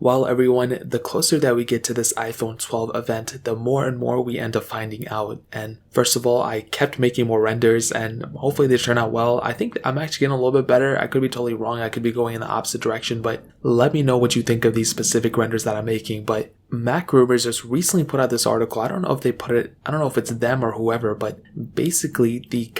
Well, everyone, the closer that we get to this iPhone 12 event, the more and more we end up finding out. And first of all, I kept making more renders and hopefully they turn out well. I think I'm actually getting a little bit better. I could be totally wrong. I could be going in the opposite direction, but let me know what you think of these specific renders that I'm making. But Mac Rumors just recently put out this article. I don't know if they put it, I don't know if it's them or whoever, but basically the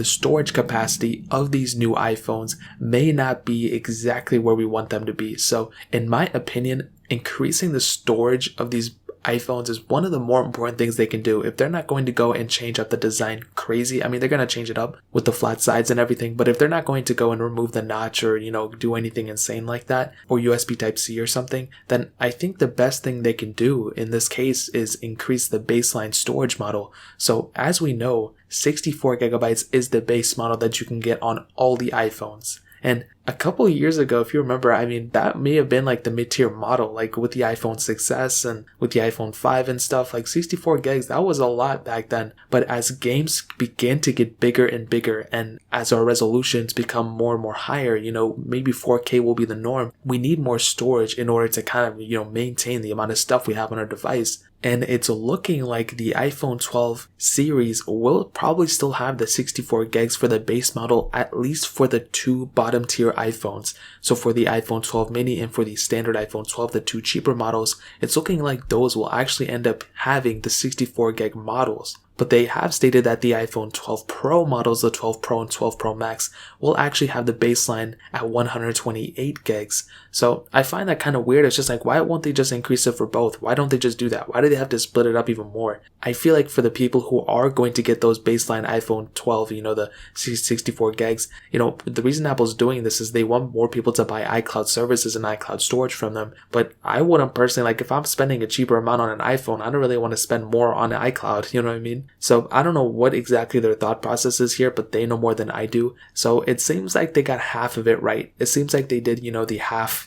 storage capacity of these new iPhones may not be exactly where we want them to be. So in my opinion, increasing the storage of these iPhones is one of the more important things they can do. If they're not going to go and change up the design crazy, I mean, they're going to change it up with the flat sides and everything, but if they're not going to go and remove the notch or, do anything insane like that, or USB Type-C or something, then I think the best thing they can do in this case is increase the baseline storage model. So as we know, 64 gigabytes is the base model that you can get on all the iPhones. And a couple of years ago, if you remember, I mean, that may have been like the mid-tier model, like with the iPhone 6s and with the iPhone 5 and stuff, like 64 gigs, that was a lot back then. But as games begin to get bigger and bigger, and as our resolutions become more and more higher, maybe 4K will be the norm, we need more storage in order to kind of, maintain the amount of stuff we have on our device. And it's looking like the iPhone 12 series will probably still have the 64 gigs for the base model, at least for the two bottom tier iPhones. So for the iPhone 12 mini and for the standard iPhone 12, the two cheaper models, it's looking like those will actually end up having the 64 gig models. But they have stated that the iPhone 12 Pro models, the 12 Pro and 12 Pro Max, will actually have the baseline at 128 gigs. So I find that kind of weird. It's just like, why won't they just increase it for both? Why don't they just do that? Why do they have to split it up even more? I feel like for the people who are going to get those baseline iPhone 12, the 64 gigs, the reason Apple's doing this is they want more people to buy iCloud services and iCloud storage from them. But I wouldn't personally, like if I'm spending a cheaper amount on an iPhone, I don't really want to spend more on an iCloud, you know what I mean? So I don't know what exactly their thought process is here, but they know more than I do. So it seems like they got half of it right. It seems like they did,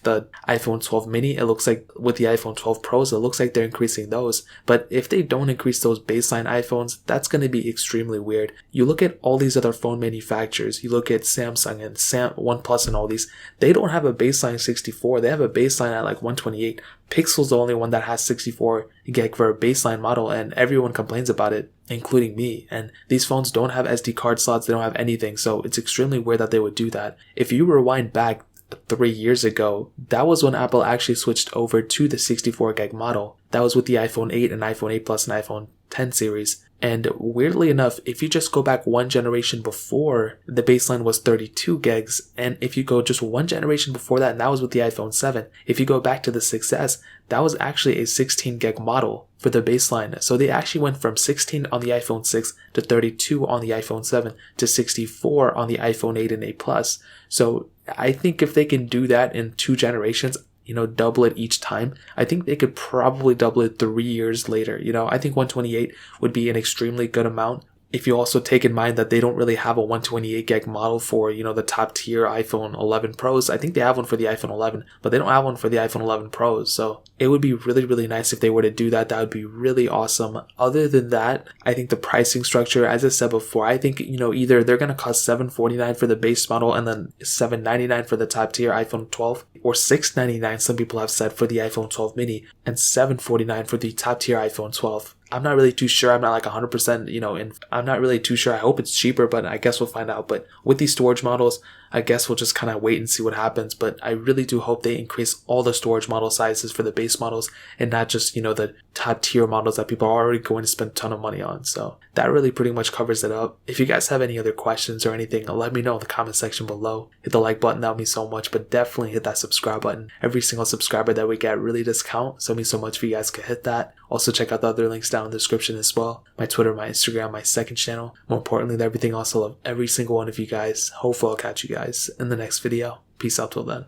the iPhone 12 mini. It looks like with the iPhone 12 Pros, it looks like they're increasing those. But if they don't increase those baseline iPhones, that's going to be extremely weird. You look at all these other phone manufacturers, you look at Samsung and OnePlus and all these, they don't have a baseline 64. They have a baseline at like 128. Pixel's the only one that has 64 gig for a baseline model, and everyone complains about it, including me. And these phones don't have SD card slots, they don't have anything, so it's extremely weird that they would do that. If you rewind back 3 years ago, that was when Apple actually switched over to the 64 gig model. That was with the iPhone 8 and iPhone 8 Plus and iPhone 10 series. And weirdly enough, if you just go back one generation before, the baseline was 32 gigs. And if you go just one generation before that, and that was with the iPhone 7, if you go back to the 6S, that was actually a 16 gig model for the baseline. So they actually went from 16 on the iPhone 6 to 32 on the iPhone 7 to 64 on the iPhone 8 and 8 Plus. So I think if they can do that in 2 generations, double it each time, I think they could probably double it 3 years later. I think 128 would be an extremely good amount. If you also take in mind that they don't really have a 128 gig model for, the top tier iPhone 11 Pros. I think they have one for the iPhone 11, but they don't have one for the iPhone 11 Pros. So it would be really, really nice if they were to do that. That would be really awesome. Other than that, I think the pricing structure, as I said before, I think, either they're going to cost $749 for the base model and then $799 for the top tier iPhone 12, or $699, some people have said, for the iPhone 12 mini, and $749 for the top tier iPhone 12. I'm not really too sure. I'm not like 100%, I'm not really too sure. I hope it's cheaper, but I guess we'll find out. But with these storage models, I guess we'll just kind of wait and see what happens. But I really do hope they increase all the storage model sizes for the base models and not just, the top tier models that people are already going to spend a ton of money on. So that really pretty much covers it up. If you guys have any other questions or anything, let me know in the comment section below. Hit the like button, that would mean so much, but definitely hit that subscribe button. Every single subscriber that we get really does count, so it means so much if you guys could hit that. Also check out the other links down in the description as well. My Twitter, my Instagram, my second channel. More importantly than everything else, I love every single one of you guys. Hopefully I'll catch you guys in the next video. Peace out till then.